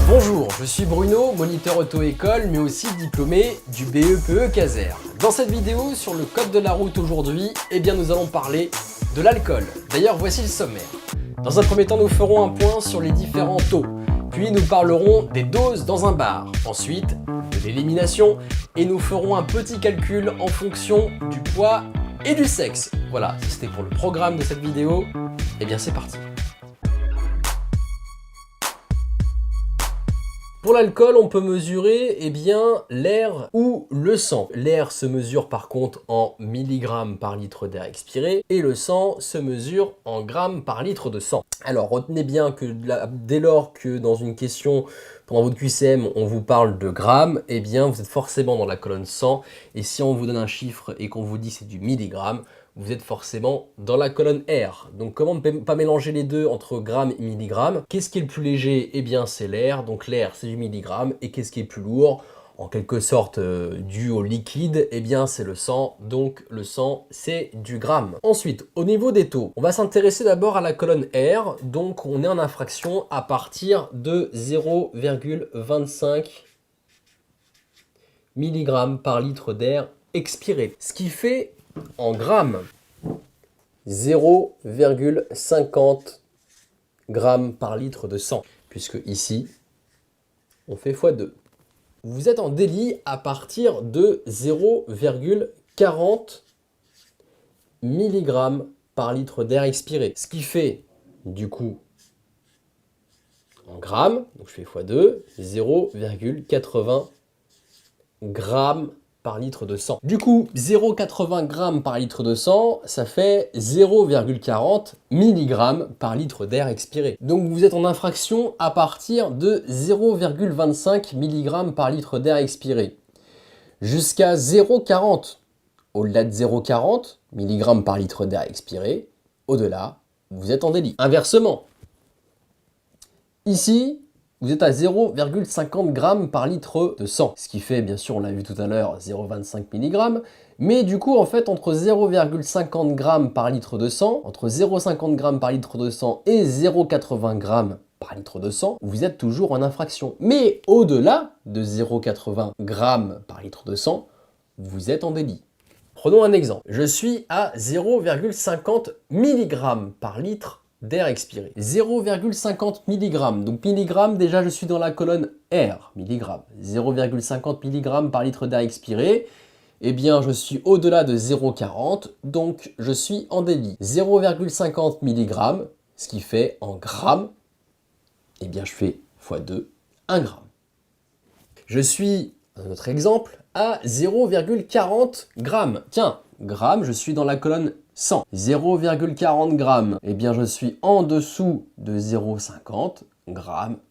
Bonjour, je suis Bruno, moniteur auto-école, mais aussi diplômé du BEPE Caser. Dans cette vidéo sur le code de la route aujourd'hui, nous allons parler de l'alcool. D'ailleurs, voici le sommaire. Dans un premier temps, nous ferons un point sur les différents taux. Puis nous parlerons des doses dans un bar. Ensuite, de l'élimination. Et nous ferons un petit calcul en fonction du poids et du sexe. Voilà, c'était pour le programme de cette vidéo. C'est parti. Pour l'alcool, on peut mesurer l'air ou le sang. L'air se mesure par contre en milligrammes par litre d'air expiré et le sang se mesure en grammes par litre de sang. Alors retenez bien que dès lors que dans une question pendant votre QCM on vous parle de grammes, vous êtes forcément dans la colonne 100 et si on vous donne un chiffre et qu'on vous dit c'est du milligramme, vous êtes forcément dans la colonne R. Donc comment ne pas mélanger les deux entre grammes et milligrammes? Qu'est-ce qui est le plus léger? C'est l'air, donc l'air c'est du milligramme. Et qu'est-ce qui est plus lourd? En quelque sorte dû au liquide, c'est le sang, donc le sang c'est du gramme. Ensuite, au niveau des taux, on va s'intéresser d'abord à la colonne R, donc on est en infraction à partir de 0,25 mg par litre d'air expiré. Ce qui fait en grammes 0,50 grammes par litre de sang, puisque ici on fait x2. Vous êtes en délit à partir de 0,40 mg par litre d'air expiré, ce qui fait du coup en grammes, donc je fais x2, 0,80 grammes par litre de sang. Du coup, 0,80 g par litre de sang, ça fait 0,40 mg par litre d'air expiré. Donc vous êtes en infraction à partir de 0,25 mg par litre d'air expiré. Jusqu'à 0,40. Au-delà de 0,40 mg par litre d'air expiré, au-delà, vous êtes en délit. Inversement, ici, vous êtes à 0,50 g par litre de sang, ce qui fait, bien sûr, on l'a vu tout à l'heure, 0,25 mg, mais du coup, en fait, entre 0,50 g par litre de sang, entre 0,50 g par litre de sang et 0,80 g par litre de sang, vous êtes toujours en infraction. Mais au-delà de 0,80 g par litre de sang, vous êtes en délit. Prenons un exemple. Je suis à 0,50 mg par litre d'air expiré. 0,50 mg. Donc milligramme, déjà je suis dans la colonne R. Milligramme. 0,50 mg par litre d'air expiré. Je suis au-delà de 0,40. Donc je suis en délit. 0,50 mg, ce qui fait en grammes. Je fais x2, 1 g. Je suis, un autre exemple, à 0,40 g. Tiens, gramme, je suis dans la colonne 100. 0,40 g, je suis en dessous de 0,50 g,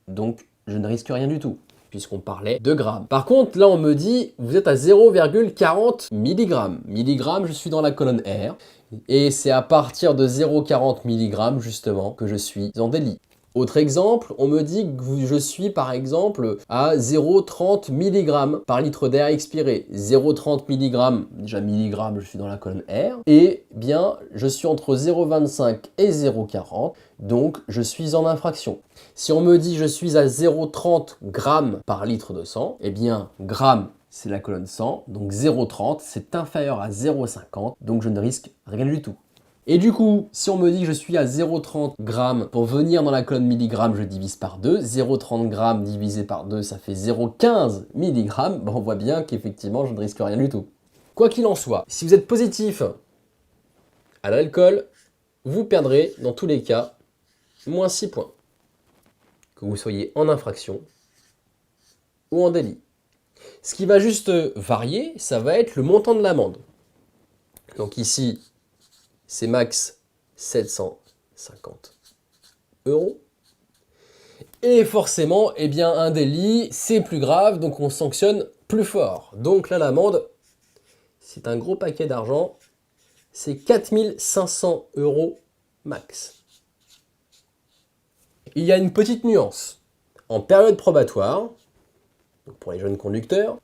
donc je ne risque rien du tout, puisqu'on parlait de grammes. Par contre, là on me dit, vous êtes à 0,40 mg. Milligramme, je suis dans la colonne R, et c'est à partir de 0,40 mg, justement, que je suis en délit. Autre exemple, on me dit que je suis par exemple à 0,30 mg par litre d'air expiré. 0,30 mg, déjà milligramme, je suis dans la colonne R. Et je suis entre 0,25 et 0,40, donc je suis en infraction. Si on me dit je suis à 0,30 g par litre de sang, gramme, c'est la colonne 100, donc 0,30, c'est inférieur à 0,50, donc je ne risque rien du tout. Et du coup, si on me dit que je suis à 0,30 g, pour venir dans la colonne milligramme, je divise par 2. 0,30 g divisé par 2, ça fait 0,15 mg. On voit bien qu'effectivement, je ne risque rien du tout. Quoi qu'il en soit, si vous êtes positif à l'alcool, vous perdrez, dans tous les cas, moins 6 points. Que vous soyez en infraction ou en délit. Ce qui va juste varier, ça va être le montant de l'amende. Donc ici, c'est max 750 €. Et forcément, un délit, c'est plus grave, donc on sanctionne plus fort. Donc là, l'amende, c'est un gros paquet d'argent, c'est 4 500 € max. Il y a une petite nuance. En période probatoire, donc pour les jeunes conducteurs,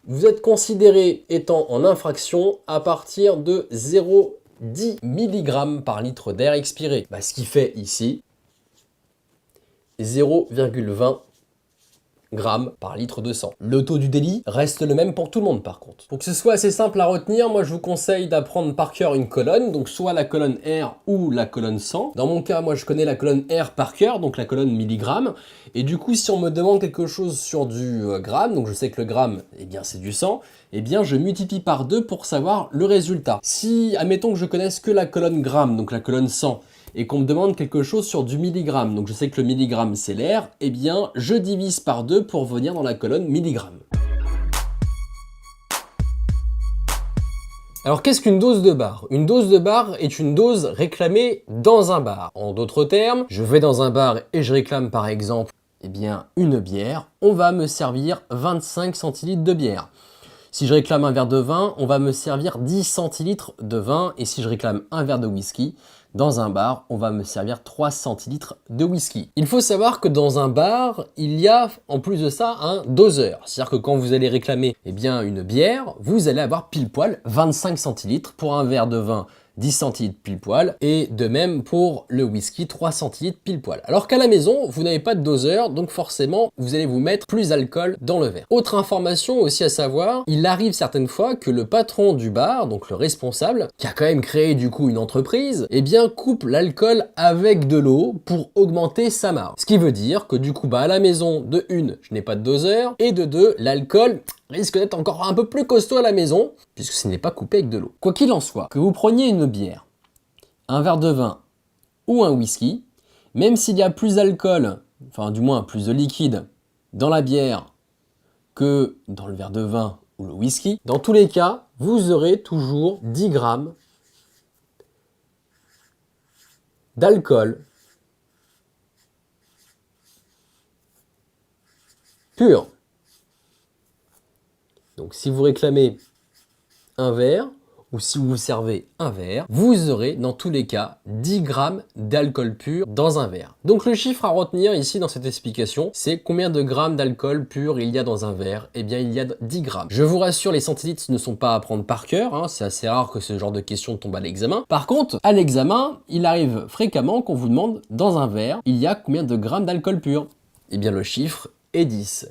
vous êtes considéré étant en infraction à partir de 0,10 mg par litre d'air expiré. Ce qui fait ici 0,20 grammes par litre de sang. Le taux du délit reste le même pour tout le monde par contre. Pour que ce soit assez simple à retenir, moi je vous conseille d'apprendre par cœur une colonne, donc soit la colonne R ou la colonne 100. Dans mon cas, moi je connais la colonne R par cœur, donc la colonne milligrammes. Et du coup, si on me demande quelque chose sur du gramme, donc je sais que le gramme, eh bien c'est du sang, eh bien je multiplie par 2 pour savoir le résultat. Si, admettons que je connaisse que la colonne gramme, donc la colonne 100, et qu'on me demande quelque chose sur du milligramme, donc je sais que le milligramme c'est l'air, eh bien je divise par 2 pour venir dans la colonne milligramme. Alors qu'est-ce qu'une dose de bar? Une dose de bar est une dose réclamée dans un bar. En d'autres termes, je vais dans un bar et je réclame par exemple une bière, on va me servir 25 centilitres de bière. Si je réclame un verre de vin, on va me servir 10 centilitres de vin. Et si je réclame un verre de whisky, dans un bar, on va me servir 3 centilitres de whisky. Il faut savoir que dans un bar, il y a en plus de ça un doseur. C'est-à-dire que quand vous allez réclamer une bière, vous allez avoir pile poil 25 centilitres. Pour un verre de vin, 10 centilitres pile poil, et de même pour le whisky, 3 centilitres pile poil. Alors qu'à la maison, vous n'avez pas de doseur, donc forcément, vous allez vous mettre plus d'alcool dans le verre. Autre information aussi à savoir, il arrive certaines fois que le patron du bar, donc le responsable, qui a quand même créé du coup une entreprise, coupe l'alcool avec de l'eau pour augmenter sa marge. Ce qui veut dire que du coup, à la maison, de une, je n'ai pas de doseur, et de deux, l'alcool risque d'être encore un peu plus costaud à la maison, puisque ce n'est pas coupé avec de l'eau. Quoi qu'il en soit, que vous preniez une bière, un verre de vin ou un whisky, même s'il y a plus d'alcool, enfin du moins plus de liquide dans la bière que dans le verre de vin ou le whisky, dans tous les cas, vous aurez toujours 10 grammes d'alcool pur. Donc si vous réclamez un verre, ou si vous servez un verre, vous aurez dans tous les cas 10 grammes d'alcool pur dans un verre. Donc le chiffre à retenir ici dans cette explication, c'est combien de grammes d'alcool pur il y a dans un verre? Eh bien il y a 10 grammes. Je vous rassure, les centilitres ne sont pas à prendre par cœur, hein, c'est assez rare que ce genre de questions tombe à l'examen. Par contre, à l'examen, il arrive fréquemment qu'on vous demande dans un verre, il y a combien de grammes d'alcool pur? Eh bien le chiffre est 10.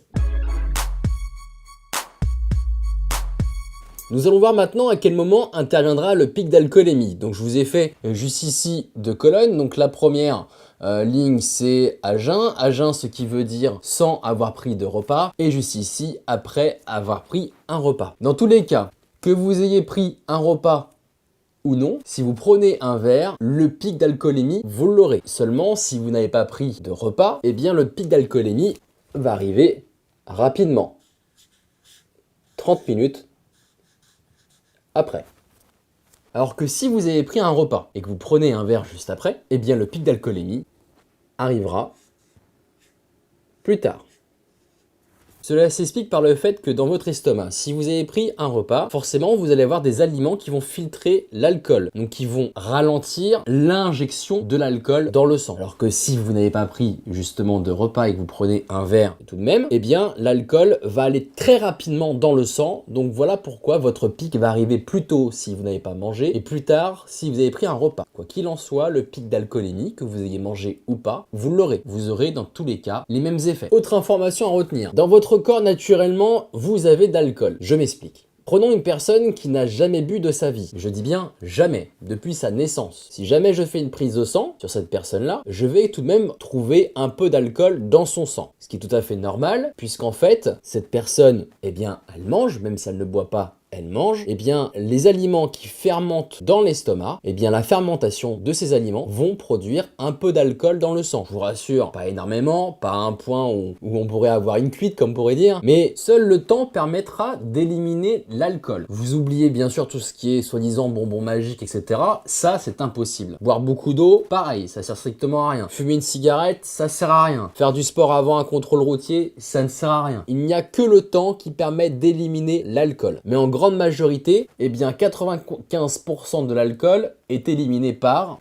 Nous allons voir maintenant à quel moment interviendra le pic d'alcoolémie. Donc je vous ai fait juste ici deux colonnes. Donc la première ligne c'est à jeun, ce qui veut dire sans avoir pris de repas. Et juste ici après avoir pris un repas. Dans tous les cas, que vous ayez pris un repas ou non, si vous prenez un verre, le pic d'alcoolémie, vous l'aurez. Seulement, si vous n'avez pas pris de repas, eh bien le pic d'alcoolémie va arriver rapidement. 30 minutes après. Alors que si vous avez pris un repas et que vous prenez un verre juste après, eh bien le pic d'alcoolémie arrivera plus tard. Cela s'explique par le fait que dans votre estomac, si vous avez pris un repas, forcément vous allez avoir des aliments qui vont filtrer l'alcool, donc qui vont ralentir l'injection de l'alcool dans le sang. Alors que si vous n'avez pas pris justement de repas et que vous prenez un verre tout de même, eh bien l'alcool va aller très rapidement dans le sang, donc voilà pourquoi votre pic va arriver plus tôt si vous n'avez pas mangé et plus tard si vous avez pris un repas. Quoi qu'il en soit, le pic d'alcoolémie, que vous ayez mangé ou pas, vous l'aurez. Vous aurez dans tous les cas les mêmes effets. Autre information à retenir, dans votre corps naturellement, vous avez d'alcool. Je m'explique. Prenons une personne qui n'a jamais bu de sa vie. Je dis bien jamais, depuis sa naissance. Si jamais je fais une prise de sang sur cette personne-là, je vais tout de même trouver un peu d'alcool dans son sang. Ce qui est tout à fait normal, puisqu'en fait, cette personne, eh bien, elle mange, même si elle ne boit pas, elle mange, eh bien, les aliments qui fermentent dans l'estomac, eh bien, la fermentation de ces aliments vont produire un peu d'alcool dans le sang. Je vous rassure, pas énormément, pas à un point où on pourrait avoir une cuite, comme on pourrait dire, mais seul le temps permettra d'éliminer l'alcool. Vous oubliez bien sûr tout ce qui est soi-disant bonbons magiques, etc. Ça, c'est impossible. Boire beaucoup d'eau, pareil, ça sert strictement à rien. Fumer une cigarette, ça sert à rien. Faire du sport avant un contrôle routier, ça ne sert à rien. Il n'y a que le temps qui permet d'éliminer l'alcool. Mais en grande majorité, eh bien 95% de l'alcool est éliminé par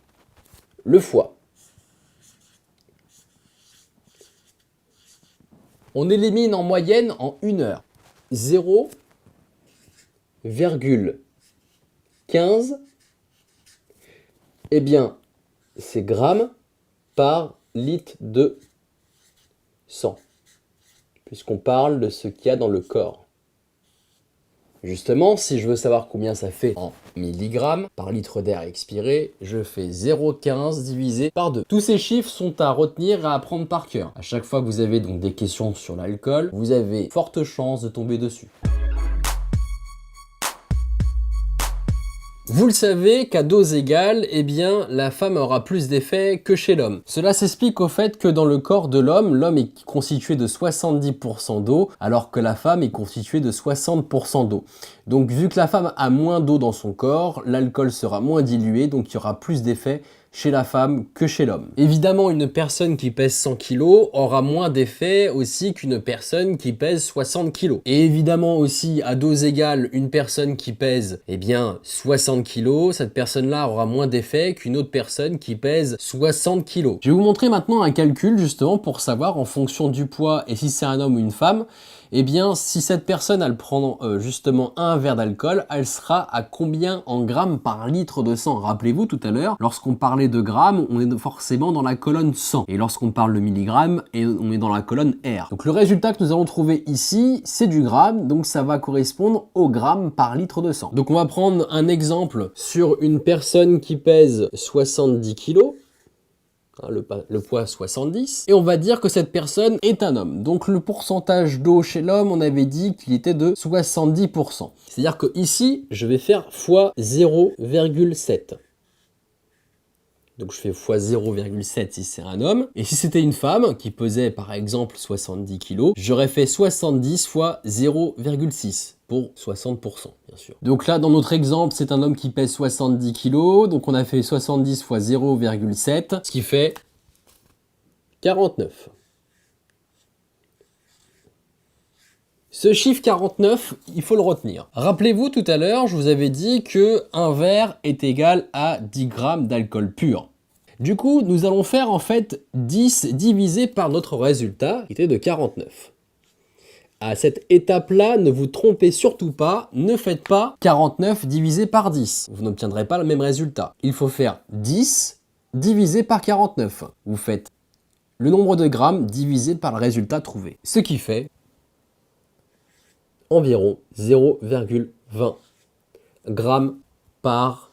le foie. On élimine en moyenne en 1 heure 0,15 eh bien c'est grammes par litre de sang. puisqu'on parle de ce qu'il y a dans le corps. Justement, si je veux savoir combien ça fait en milligrammes par litre d'air expiré, je fais 0,15 divisé par 2. Tous ces chiffres sont à retenir et à apprendre par cœur. À chaque fois que vous avez donc des questions sur l'alcool, vous avez forte chance de tomber dessus. Vous le savez qu'à dose égale, eh bien, la femme aura plus d'effet que chez l'homme. Cela s'explique au fait que dans le corps de l'homme est constitué de 70% d'eau, alors que la femme est constituée de 60% d'eau. Donc vu que la femme a moins d'eau dans son corps, l'alcool sera moins dilué, donc il y aura plus d'effet chez la femme que chez l'homme. Évidemment, une personne qui pèse 100 kg aura moins d'effet aussi qu'une personne qui pèse 60 kg. Et évidemment aussi, à dose égale, une personne qui pèse 60 kg, cette personne-là aura moins d'effet qu'une autre personne qui pèse 60 kg. Je vais vous montrer maintenant un calcul justement pour savoir en fonction du poids et si c'est un homme ou une femme, si cette personne elle prend justement un verre d'alcool, elle sera à combien en grammes par litre de sang? Rappelez-vous tout à l'heure, lorsqu'on parlait de grammes, on est forcément dans la colonne 100. Et lorsqu'on parle de milligrammes, on est dans la colonne R. Donc le résultat que nous allons trouver ici, c'est du gramme, donc ça va correspondre au gramme par litre de sang. Donc on va prendre un exemple sur une personne qui pèse 70 kg. Le poids 70, et on va dire que cette personne est un homme. Donc le pourcentage d'eau chez l'homme, on avait dit qu'il était de 70%. C'est-à-dire que ici, je vais faire fois 0,7. Donc je fais fois 0,7 si c'est un homme. Et si c'était une femme qui pesait par exemple 70 kg, j'aurais fait 70 fois 0,6 pour 60%, bien sûr. Donc là, dans notre exemple, c'est un homme qui pèse 70 kg. Donc on a fait 70 fois 0,7, ce qui fait 49. Ce chiffre 49, il faut le retenir. Rappelez-vous, tout à l'heure, je vous avais dit que un verre est égal à 10 grammes d'alcool pur. Du coup, nous allons faire en fait 10 divisé par notre résultat, qui était de 49. À cette étape-là, ne vous trompez surtout pas, ne faites pas 49 divisé par 10. Vous n'obtiendrez pas le même résultat. Il faut faire 10 divisé par 49. Vous faites le nombre de grammes divisé par le résultat trouvé. Ce qui fait environ 0,20 grammes par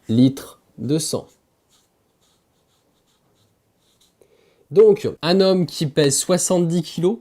litre de sang. Donc, un homme qui pèse 70 kg,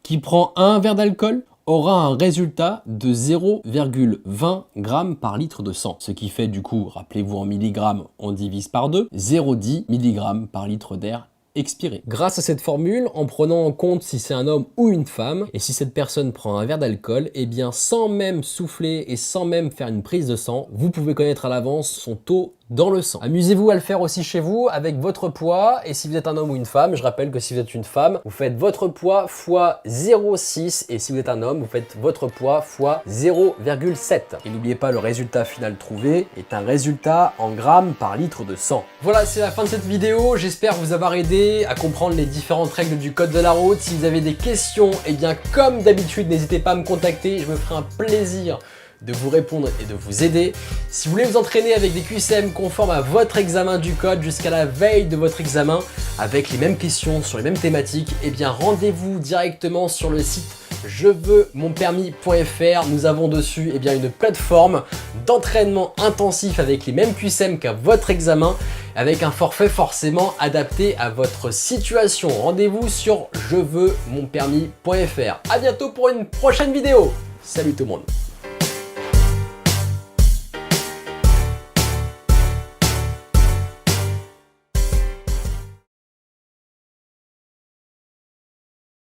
qui prend un verre d'alcool, aura un résultat de 0,20 grammes par litre de sang. Ce qui fait du coup, rappelez-vous en milligrammes, on divise par 2, 0,10 mg par litre d'air expiré. Grâce à cette formule, en prenant en compte si c'est un homme ou une femme, et si cette personne prend un verre d'alcool, eh bien sans même souffler et sans même faire une prise de sang, vous pouvez connaître à l'avance son taux dans le sang. Amusez-vous à le faire aussi chez vous avec votre poids, et si vous êtes un homme ou une femme, je rappelle que si vous êtes une femme, vous faites votre poids fois 0,6, et si vous êtes un homme, vous faites votre poids fois 0,7. Et n'oubliez pas, le résultat final trouvé est un résultat en grammes par litre de sang. Voilà, c'est la fin de cette vidéo, j'espère vous avoir aidé à comprendre les différentes règles du code de la route. Si vous avez des questions, eh bien comme d'habitude, n'hésitez pas à me contacter, je me ferai un plaisir de vous répondre et de vous aider. Si vous voulez vous entraîner avec des QCM conformes à votre examen du code jusqu'à la veille de votre examen avec les mêmes questions sur les mêmes thématiques, eh bien rendez-vous directement sur le site jeveuxmonpermis.fr. Nous avons dessus une plateforme d'entraînement intensif avec les mêmes QCM qu'à votre examen, avec un forfait forcément adapté à votre situation. Rendez-vous sur jeveuxmonpermis.fr. À bientôt pour une prochaine vidéo. Salut tout le monde.